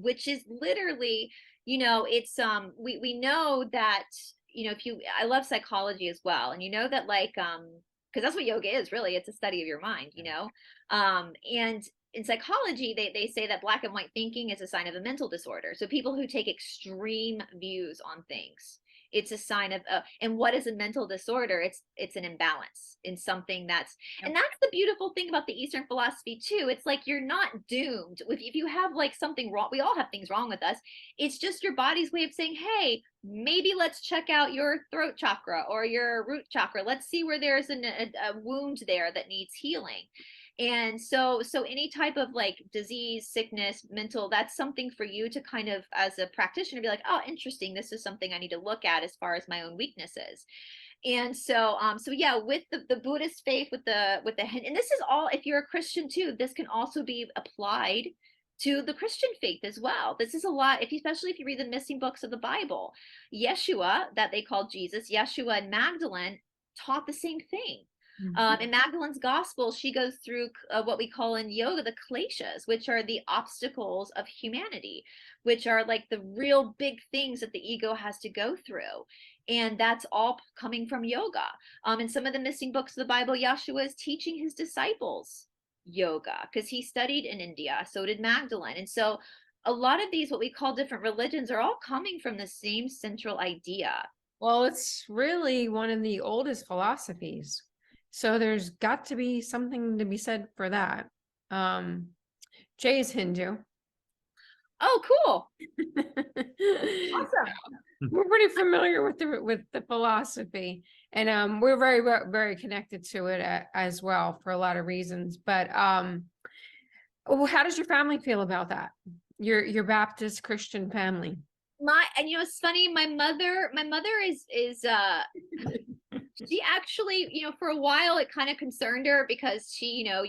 which is literally, you know, it's we know that, you know, I love psychology as well. And you know that, like, because that's what yoga is, really. It's a study of your mind, you know. And in psychology, they say that black and white thinking is a sign of a mental disorder. So people who take extreme views on things, it's a sign of and what is a mental disorder? It's an imbalance in something that's, and that's the beautiful thing about the Eastern philosophy too. It's like you're not doomed if you have like something wrong. We all have things wrong with us. It's just your body's way of saying, hey, maybe let's check out your throat chakra or your root chakra. Let's see where there's a wound there that needs healing. And so any type of like disease, sickness, mental, that's something for you to kind of, as a practitioner, be like, oh, interesting. This is something I need to look at as far as my own weaknesses. And so yeah, with the Buddhist faith, with the and this is all, if you're a Christian too, this can also be applied to the Christian faith as well. This is a lot, especially if you read the missing books of the Bible. Yeshua, that they called Jesus, Yeshua and Magdalene taught the same thing. In Magdalene's gospel, she goes through what we call in yoga the kleshas, which are the obstacles of humanity, which are like the real big things that the ego has to go through. And that's all coming from yoga. In some of the missing books of the Bible, Yeshua is teaching his disciples yoga because he studied in India. So did Magdalene. And so a lot of these, what we call different religions, are all coming from the same central idea. Well, it's really one of the oldest philosophies. So there's got to be something to be said for that. Jay's Hindu. Oh, cool. Awesome. We're pretty familiar with the philosophy, and we're very, very connected to it as well for a lot of reasons. But how does your family feel about that? Your Baptist Christian family? And you know, it's funny, my mother is she actually, you know, for a while it kind of concerned her because she, you know,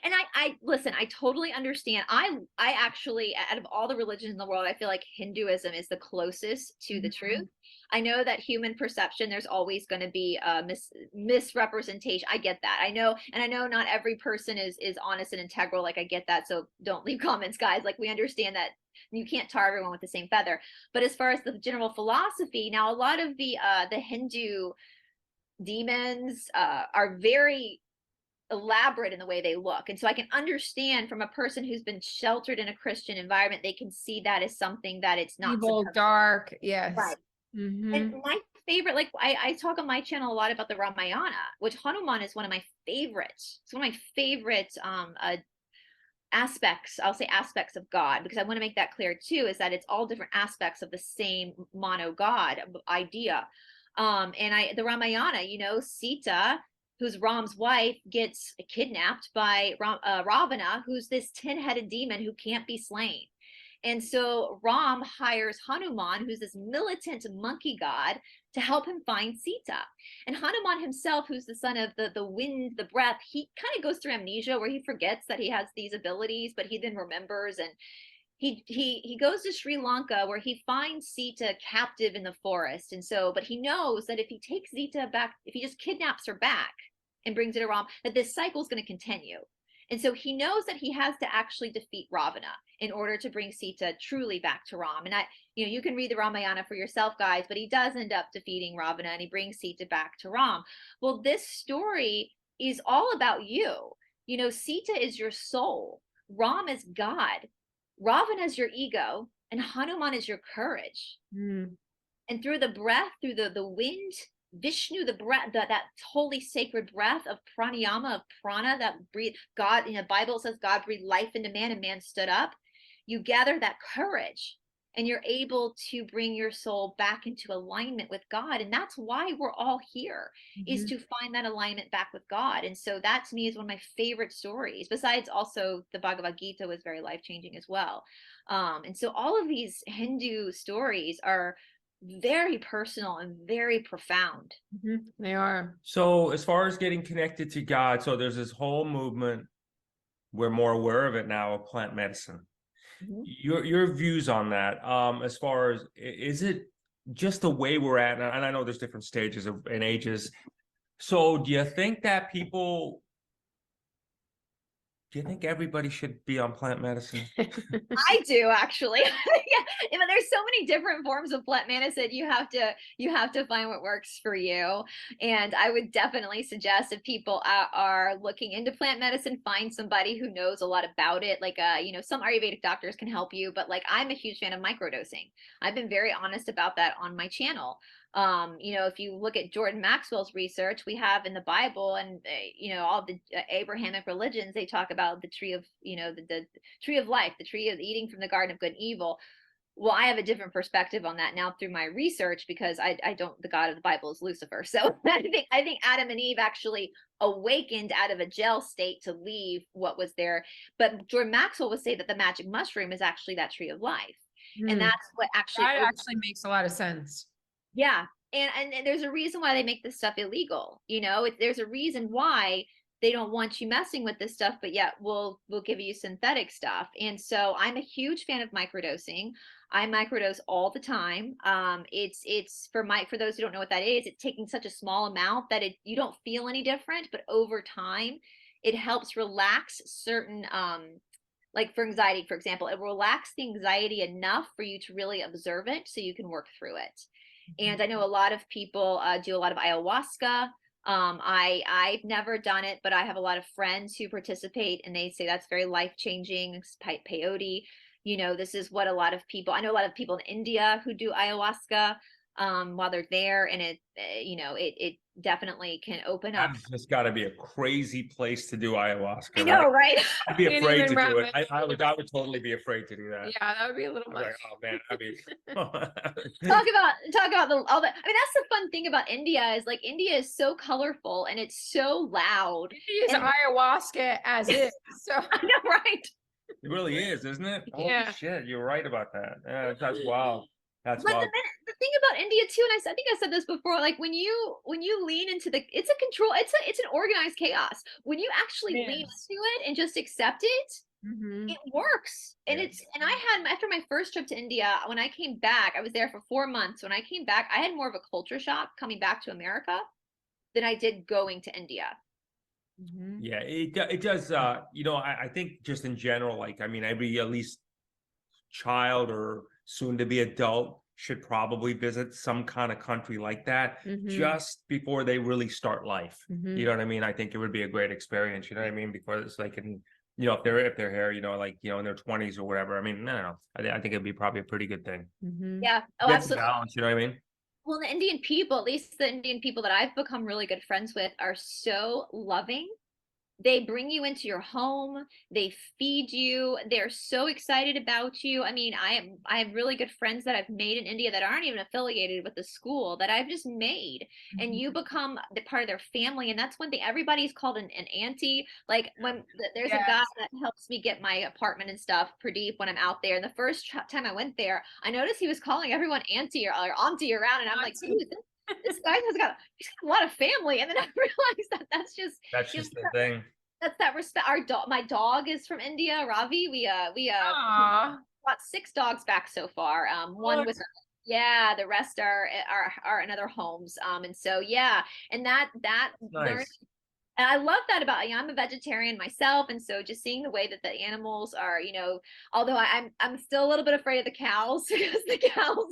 and I listen, I totally understand. I actually, out of all the religions in the world, I feel like Hinduism is the closest to the truth. I know that human perception, there's always going to be a misrepresentation. I get that. I know, and I know not every person is honest and integral. Like, I get that. So don't leave comments, guys. Like, we understand that you can't tar everyone with the same feather. But as far as the general philosophy, now a lot of the Hindu demons are very elaborate in the way they look, and so I can understand from a person who's been sheltered in a Christian environment, they can see that as something that it's not evil, dark. Yes, right. And my favorite, like I talk on my channel a lot about the Ramayana, which Hanuman is one of my favorites. It's one of my favorite aspects, I'll say aspects of God, because I want to make that clear too, is that it's all different aspects of the same mono God idea. And the Ramayana, you know, Sita, who's Ram's wife, gets kidnapped by Ravana, who's this 10-headed demon who can't be slain. And so Ram hires Hanuman, who's this militant monkey god, to help him find Sita. And Hanuman himself, who's the son of the wind, the breath, he kind of goes through amnesia where he forgets that he has these abilities, but he then remembers. And he goes to Sri Lanka where he finds Sita captive in the forest. And so, but he knows that if he takes Sita back, if he just kidnaps her back and brings it to Ram, that this cycle is going to continue. And so he knows that he has to actually defeat Ravana in order to bring Sita truly back to Ram. And you can read the Ramayana for yourself, guys, but he does end up defeating Ravana and he brings Sita back to Ram. Well, this story is all about you. You know, Sita is your soul. Ram is God. Ravana is your ego, and Hanuman is your courage. And through the breath, through the wind, Vishnu, the breath, that holy sacred breath of pranayama, of prana, that breathe God, in the Bible says God breathed life into man and man stood up. you gather that courage and you're able to bring your soul back into alignment with God. And that's why we're all here, is to find that alignment back with God. And so that to me is one of my favorite stories, besides also the Bhagavad Gita was very life-changing as well. And so all of these Hindu stories are very personal and very profound. They are. So as far as getting connected to God, so there's this whole movement, we're more aware of it now, of plant medicine. Your views on that, as far as, is it just the way we're at, and I know there's different stages and ages. So do you think that do you think everybody should be on plant medicine? I do, actually. Yeah, but there's so many different forms of plant medicine. You have to find what works for you. And I would definitely suggest, if people are looking into plant medicine, find somebody who knows a lot about it. Like, some Ayurvedic doctors can help you, but like, I'm a huge fan of microdosing. I've been very honest about that on my channel. If you look at Jordan Maxwell's research, we have in the Bible and all the Abrahamic religions, they talk about the tree of the tree of life, the tree of eating from the garden of good and evil. Well, I have a different perspective on that now through my research, because I don't, the God of the Bible is Lucifer. So I think Adam and Eve actually awakened out of a jail state to leave what was there. But Jordan Maxwell would say that the magic mushroom is actually that tree of life. And that's what actually that actually makes a lot of sense. Yeah. And there's a reason why they make this stuff illegal. There's a reason why they don't want you messing with this stuff, but yet we'll give you synthetic stuff. And so I'm a huge fan of microdosing. I microdose all the time. It's for those who don't know what that is, it's taking such a small amount that you don't feel any different, but over time it helps relax certain, like for anxiety, for example, it will relax the anxiety enough for you to really observe it so you can work through it. And I know a lot of people do a lot of ayahuasca. I've never done it, but I have a lot of friends who participate, and they say that's very life-changing. Peyote, this is what a lot of people, I know a lot of people in India who do ayahuasca while they're there, and it definitely can open up. That's just got to be a crazy place to do ayahuasca. I know, right? I'd be Can't afraid even to do it. wrap I would totally be afraid to do that. Yeah, that would be a little much. Like, oh man, I mean, talk about all that. I mean, that's the fun thing about India, is like India is so colorful and it's so loud. It is ayahuasca as is. So I know, right? it really is, isn't it? Yeah. Holy shit, you're right about that. Yeah, that's wild. That's But wild. the thing about India too, and I think I said this before, like when you lean into it's a control, it's an organized chaos. When you actually lean into it and just accept it, it works. And and I had, after my first trip to India, when I came back, I was there for 4 months. When I came back, I had more of a culture shock coming back to America than I did going to India. Yeah, it does. I think just in general, like, I mean, every at least child or soon to be adult should probably visit some kind of country like that just before they really start life. You know what I mean? I think it would be a great experience. You know what I mean? Because they can, if they're here, in their 20s or whatever. I mean, I think it'd be probably a pretty good thing. Yeah. Oh, Get absolutely. balance, you know what I mean? Well, the Indian people, at least the Indian people that I've become really good friends with, are so loving. They bring you into your home. They feed you. They're so excited about you. I mean, I have really good friends that I've made in India that aren't even affiliated with the school, that I've just made. And you become the part of their family. And that's one thing. Everybody's called an auntie. Like when there's a guy that helps me get my apartment and stuff, Pradeep, when I'm out there. And the first time I went there, I noticed he was calling everyone auntie or auntie around. And I'm like, dude, this guy he's got a lot of family. And then I realized that's just the thing. That's that respect. My dog is from India, Ravi. We brought 6 dogs back so far. One was, the rest are in other homes. And so, and that Nice. And I love that about, I'm a vegetarian myself. And so just seeing the way that the animals are, although I'm still a little bit afraid of the cows, because the cows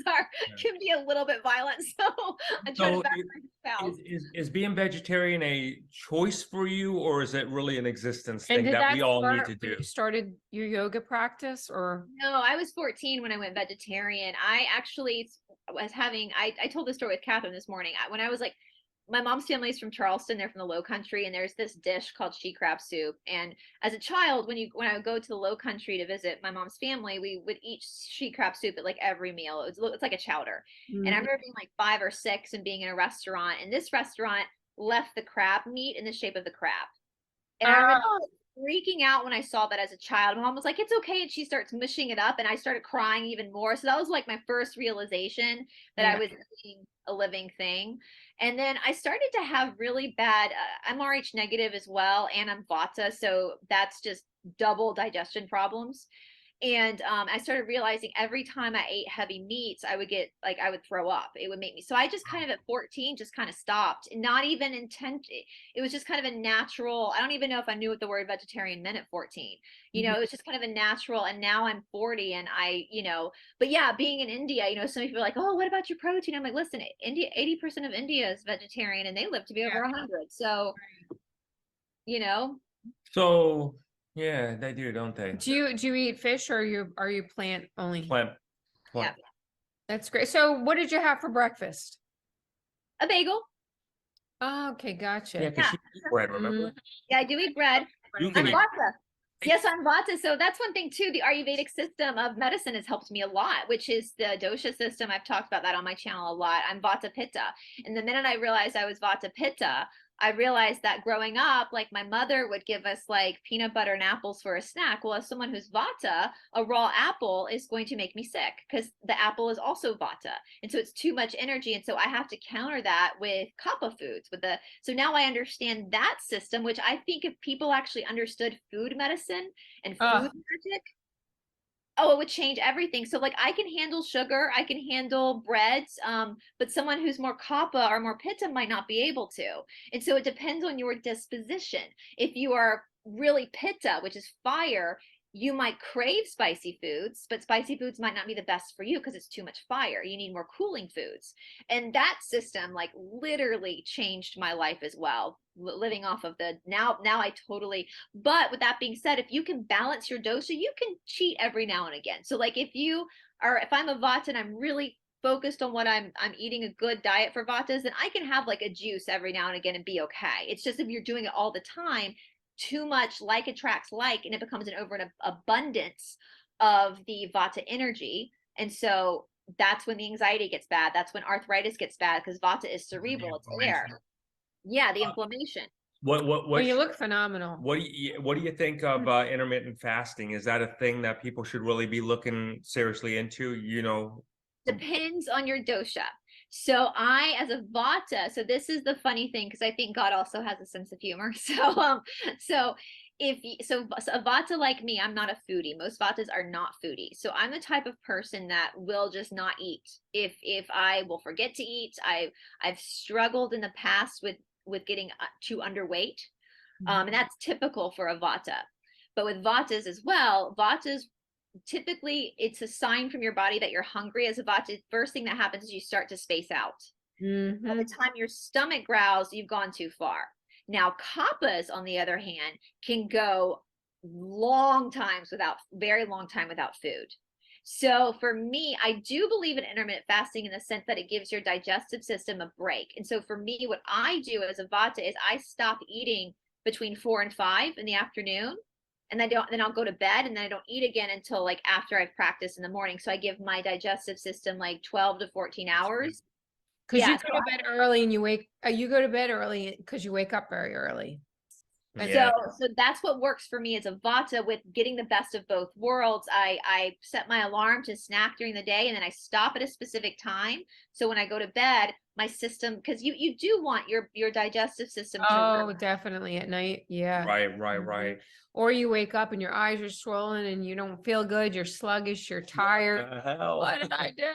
can be a little bit violent. So I try to back the cows. Is being vegetarian a choice for you, or is it really an existence And thing did that we all need to when do? you started your yoga practice, or? No, I was 14 when I went vegetarian. I actually was having, I told this story with Catherine this morning. When I was like my mom's family is from Charleston. They're from the Low Country, and there's this dish called she crab soup. And as a child, when I would go to the Low Country to visit my mom's family, we would eat she crab soup at like every meal. It's like a chowder. And I remember being like 5 or 6 and being in a restaurant, and this restaurant left the crab meat in the shape of the crab. And I remember freaking out when I saw that as a child. My mom was like, "It's okay," and she starts mushing it up, and I started crying even more. So that was like my first realization that I was eating a living thing. And then I started to have really bad, I'm RH negative as well, and I'm Vata, so that's just double digestion problems. And I started realizing every time I ate heavy meats, I would get like, I would throw up. It would make me, so I just kind of at 14 just kind of stopped, not even intent. It was just kind of a natural, I don't even know if I knew what the word vegetarian meant at 14. You know, it was just kind of a natural. And now I'm 40 and but yeah, being in India, some people are like, "Oh, what about your protein?" I'm like, listen, India, 80% of India is vegetarian and they live to be over 100. So, So yeah, they do, don't they? Do you eat fish, or are you plant only? Plant. Yeah. That's great. So what did you have for breakfast? A bagel. Oh, okay, gotcha. Yeah, because she eats bread, remember? Yeah, I do eat bread. You I'm can eat. Vata. Yes, I'm Vata. So that's one thing too. The Ayurvedic system of medicine has helped me a lot, which is the dosha system. I've talked about that on my channel a lot. I'm Vata Pitta. And the minute I realized I was Vata Pitta, I realized that growing up, like my mother would give us like peanut butter and apples for a snack. Well, as someone who's Vata, a raw apple is going to make me sick because the apple is also Vata. And so it's too much energy. And so I have to counter that with Kapha foods. So now I understand that system, which I think if people actually understood food medicine and food magic, oh, it would change everything. So like I can handle sugar, I can handle breads, but someone who's more Kapha or more Pitta might not be able to. And so it depends on your disposition. If you are really Pitta, which is fire, you might crave spicy foods, but spicy foods might not be the best for you because it's too much fire. You need more cooling foods. And that system like literally changed my life as well. Living off of now I totally, but with that being said, if you can balance your dosha, you can cheat every now and again. So like if I'm a Vata and I'm really focused on what I'm eating a good diet for Vatas, then I can have like a juice every now and again and be okay. It's just if you're doing it all the time, too much like attracts like, and it becomes an abundance of the Vata energy. And so that's when the anxiety gets bad. That's when arthritis gets bad because Vata is cerebral, it's air. Yeah, the inflammation. Well, you look phenomenal. What do you think of intermittent fasting? Is that a thing that people should really be looking seriously into? Depends on your dosha. So I, as a Vata, so this is the funny thing because I think God also has a sense of humor. So a Vata like me, I'm not a foodie. Most Vatas are not foodie. So I'm the type of person that will just not eat. If I will forget to eat, I've struggled in the past with getting too underweight. And that's typical for a Vata. But with Vatas as well, Vatas typically it's a sign from your body that you're hungry. As a Vata, first thing that happens is you start to space out. By the time your stomach growls, you've gone too far. Now Kappas, on the other hand, can go very long time without food. So for me, I do believe in intermittent fasting in the sense that it gives your digestive system a break. And so for me, what I do as a Vata is I stop eating between 4 and 5 in the afternoon. And then I'll go to bed, and then I don't eat again until like after I've practiced in the morning. So I give my digestive system like 12 to 14 hours. Because you go to bed early and you go to bed early because you wake up very early. Yeah. So that's what works for me as a Vata with getting the best of both worlds. I set my alarm to snack during the day, and then I stop at a specific time. So when I go to bed, my system, because you do want your digestive system to work. Definitely at night. Yeah. Right. Or you wake up and your eyes are swollen and you don't feel good. You're sluggish. You're tired. What the hell? What did I do?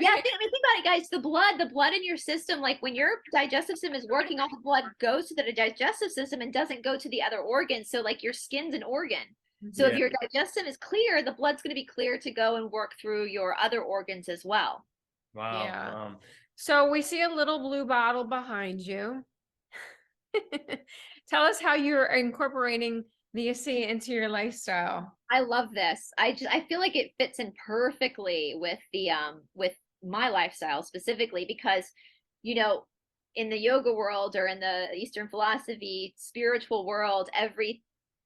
Yeah, think about it, guys. The blood in your system, like when your digestive system is working, all the blood goes to the digestive system and doesn't go to the other organs. So like your skin's an organ. So if your digestive is clear, the blood's going to be clear to go and work through your other organs as well. Wow. Yeah. So we see a little blue bottle behind you. Tell us how you're incorporating the ASEA into your lifestyle. I love this. I feel like it fits in perfectly with with my lifestyle specifically because, in the yoga world or in the Eastern philosophy, spiritual world, every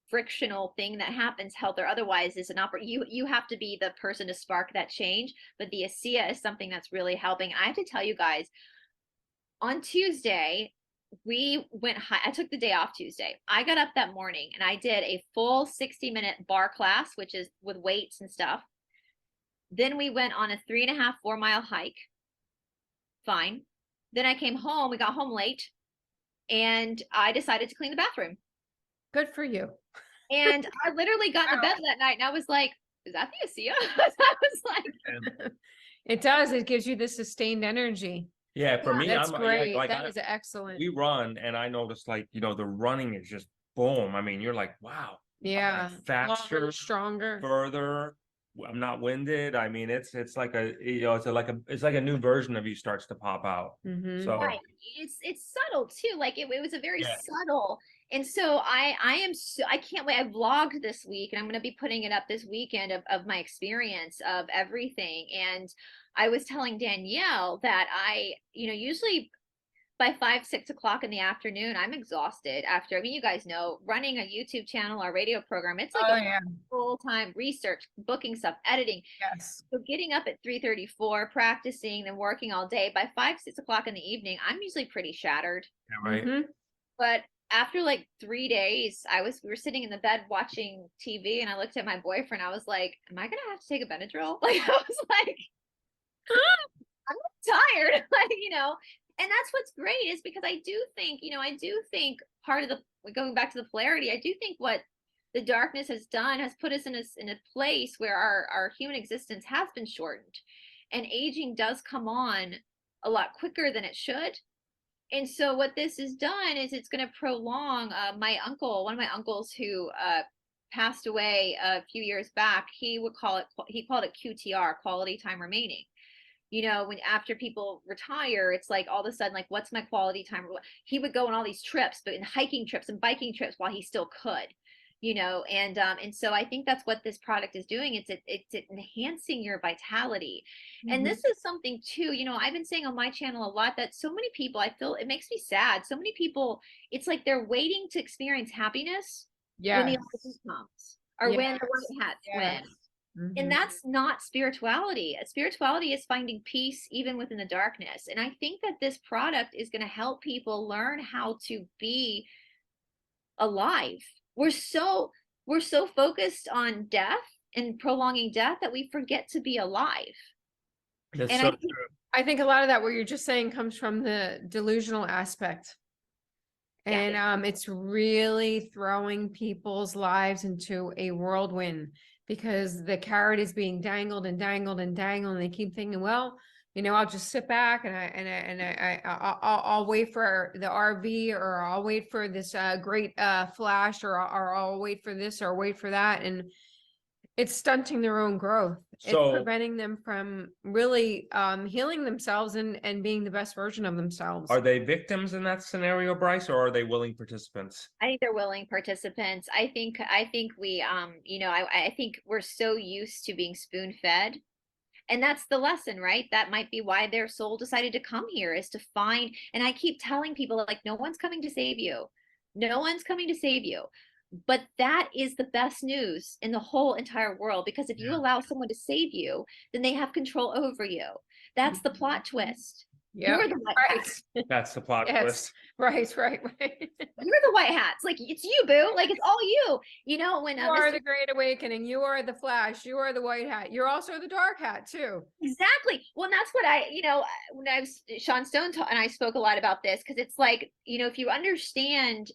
frictional thing that happens, health or otherwise, is an you have to be the person to spark that change. But the ASEA is something that's really helping. I have to tell you guys, on Tuesday, I took the day off Tuesday. I got up that morning and I did a full 60-minute bar class, which is with weights and stuff. Then we went on a 3.5, 4-mile hike. Fine. Then I came home. We got home late and I decided to clean the bathroom. Good for you. And I literally got in bed that night and I was like, is that the ASEA? I was like, It does. It gives you the sustained energy. Yeah, for me, That's I'm great. like, That is excellent. we run, and I noticed, like, you know, the running is just boom. I mean, you're like, wow, Yeah. faster, Longer, stronger. further. I'm not winded. I mean, it's like a, you know, it's like a new version of you starts to pop out. Mhm. So right. It's subtle too. Like it was a very Yeah. subtle. And so I can't wait. I vlogged this week and I'm going to be putting it up this weekend of my experience of everything. And I was telling Danielle that usually by 5, 6 o'clock in the afternoon, I'm exhausted after, I mean, you guys know, running a YouTube channel or radio program, it's like Oh, a yeah. full-time research, booking stuff, editing. Yes. So getting up at 3:34, practicing, then working all day, by 5, 6 o'clock in the evening, I'm usually pretty shattered. yeah, right. Mhm. But after like 3 days, we were sitting in the bed watching TV and I looked at my boyfriend. I was like, am I going to have to take a Benadryl? Like, I was like, I'm tired. Like, and that's what's great is because I do think part of going back to the polarity, I do think what the darkness has done has put us in a place where our human existence has been shortened and aging does come on a lot quicker than it should. And so what this has done is it's going to prolong one of my uncles who passed away a few years back, he called it QTR, quality time remaining. When after people retire, it's like all of a sudden, like, what's my quality time? He would go on all these trips, but in hiking trips and biking trips while he still could, and so I think that's what this product is doing. It's enhancing your vitality. And this is something too, I've been saying on my channel a lot that so many people, I feel it makes me sad. So many people, it's like they're waiting to experience happiness when the Yes. light comes or when the white hats win. And that's not spirituality. Spirituality is finding peace even within the darkness. And I think that this product is going to help people learn how to be alive. We're so focused on death and prolonging death that we forget to be alive. That's And so I think, I think a lot of that, what you're just saying, comes from the delusional aspect. Yeah. And it's really throwing people's lives into a whirlwind because the carrot is being dangled and dangled and dangled, and they keep thinking, well, I'll just sit back and I'll wait for the RV, or I'll wait for this great flash, or I'll wait for this or wait for that, and it's stunting their own growth. It's So- preventing them from really healing themselves and being the best version of themselves. Are they victims in that scenario, Brice, or are they willing participants? I think they're willing participants. I think we, I think we're so used to being spoon fed. And that's the lesson, right? That might be why their soul decided to come here, is to find, and I keep telling people, like, no one's coming to save you. No one's coming to save you. But that is the best news in the whole entire world, because if you allow someone to save you, then they have control over you. That's the plot twist. Yeah, You're the white hats. That's the plot Yes. twist. Right. You're the white hats. Like, it's you, boo. Like, it's all you. When You are the Great Awakening. You are the Flash. You are the white hat. You're also the dark hat too. Exactly. Well, and that's what when I was Sean Stone and I spoke a lot about this, because it's like, if you understand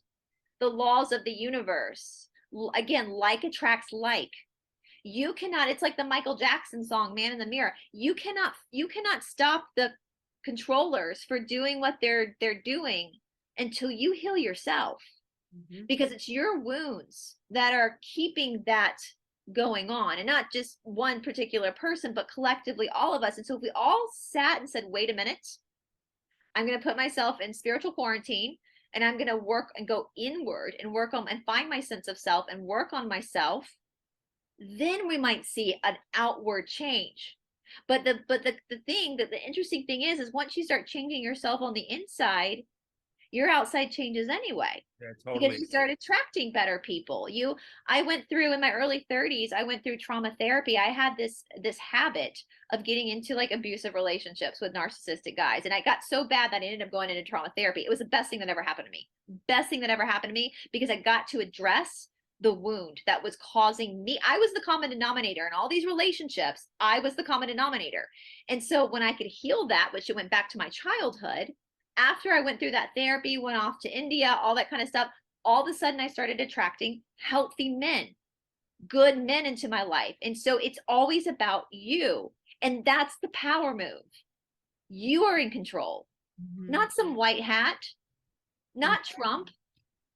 the laws of the universe, again, like attracts like. You cannot, it's like the Michael Jackson song, Man in the Mirror. You cannot stop the controllers for doing what they're doing until you heal yourself, because it's your wounds that are keeping that going on, and not just one particular person, but collectively all of us. And so if we all sat and said, wait a minute, I'm going to put myself in spiritual quarantine, and I'm going to work and go inward and work on and find my sense of self and work on myself, then we might see an outward change. But the interesting thing is once you start changing yourself on the inside, your outside changes anyway. Yeah, Because totally. you start attracting better people. I went through in my early 30s, I went through trauma therapy. I had this habit of getting into like abusive relationships with narcissistic guys. And I got so bad that I ended up going into trauma therapy. It was the best thing that ever happened to me. Best thing that ever happened to me, because I got to address the wound that was causing me. I was the common denominator in all these relationships. I was the common denominator. And so when I could heal that, which it went back to my childhood, after I went through that therapy, went off to India, all that kind of stuff, all of a sudden I started attracting healthy men, good men into my life. And so it's always about you. And that's the power move. You are in control, not some white hat, not Trump.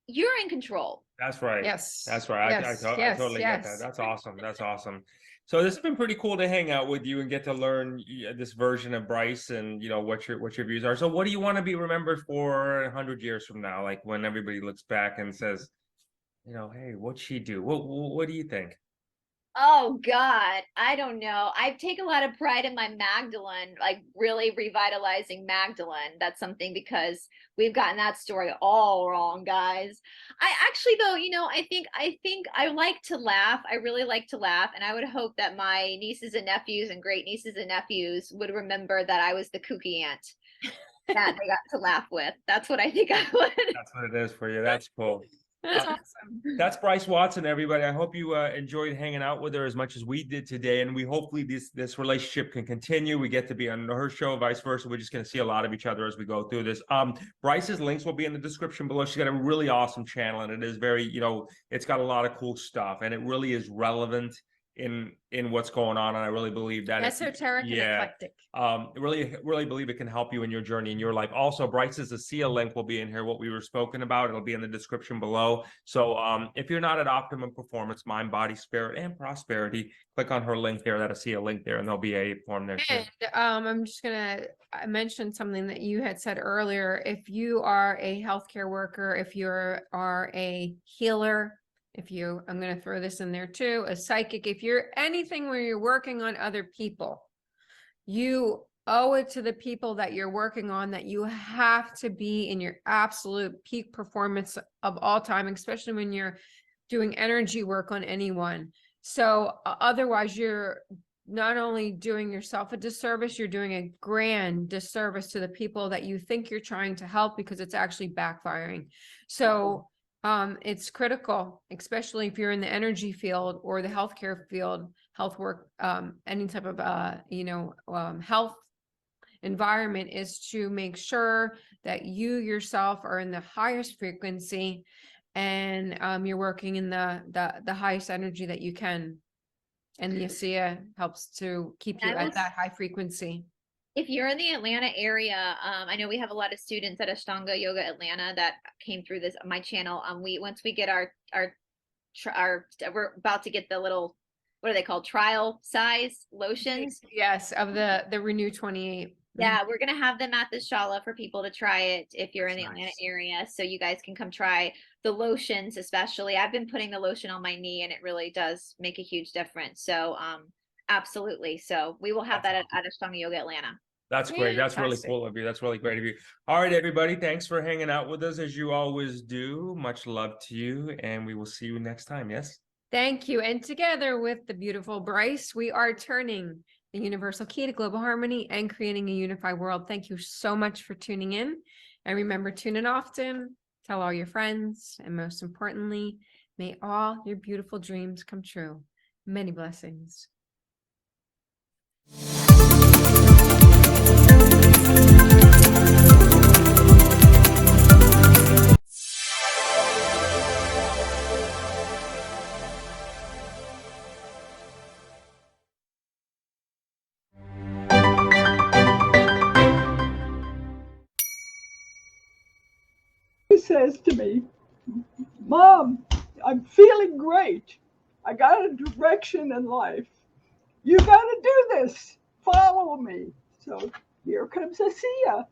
You're in control. That's right. Yes. That's right. Yes. I Yes. totally get that. Yes. That's awesome. That's awesome. So this has been pretty cool to hang out with you and get to learn this version of Brice and what your views are. So what do you want to be remembered for 100 years from now? Like when everybody looks back and says, hey, what'd she do? What do you think? Oh God, I don't know. I take a lot of pride in my Magdalene, like really revitalizing Magdalene. That's something, because we've gotten that story all wrong, guys. I actually, though, I think I like to laugh. I really like to laugh, and I would hope that my nieces and nephews and great nieces and nephews would remember that I was the kooky aunt that they got to laugh with. That's what I think I would. That's what it is for you. That's cool. That's awesome. That's Brice Watson, everybody. I hope you enjoyed hanging out with her as much as we did today, and we hopefully this relationship can continue. We get to be on her show, vice versa. We're just going to see a lot of each other as we go through this. Brice's links will be in the description below. She's got a really awesome channel, and it is very, it's got a lot of cool stuff, and it really is relevant in what's going on, and I really believe that Esoteric and eclectic. Really believe it can help you in your journey in your life. Also, Brice's ASEA link will be in here, what we were spoken about. It'll be in the description below. So if you're not at optimum performance, mind, body, spirit, and prosperity, click on her link there, that ASEA link there, and there'll be a form there too. And I'm just gonna mention something that you had said earlier. If you are a healthcare worker, if you are a healer, I'm going to throw this in there too, a psychic, if you're anything where you're working on other people, you owe it to the people that you're working on that you have to be in your absolute peak performance of all time, especially when you're doing energy work on anyone. So otherwise you're not only doing yourself a disservice, you're doing a grand disservice to the people that you think you're trying to help, because it's actually backfiring. So it's critical, especially if you're in the energy field or the healthcare field, health work, any type of, health environment, is to make sure that you yourself are in the highest frequency and you're working in the highest energy that you can. And the ASEA helps to keep you at that high frequency. If you're in the Atlanta area, I know we have a lot of students at Ashtanga Yoga Atlanta that came through my channel. Once we get we're about to get the little, what are they called, trial size lotions? Yes, of the Renew 28. Yeah, we're gonna have them at the Shala for people to try it if you're in the That's Atlanta nice. area, so you guys can come try the lotions. Especially, I've been putting the lotion on my knee, and it really does make a huge difference. So, absolutely. So we will have That's that at Ashtanga Yoga Atlanta. That's great. That's really Fantastic. cool of you. That's really great of you. All right, everybody. Thanks for hanging out with us as you always do. Much love to you, and we will see you next time. Yes. Thank you. And together with the beautiful Brice, we are turning the universal key to global harmony and creating a unified world. Thank you so much for tuning in. And remember, tune in often, tell all your friends, and most importantly, may all your beautiful dreams come true. Many blessings. He says to me, "Mom, I'm feeling great. I got a direction in life. You got to do this. Follow me." So here comes ASEA.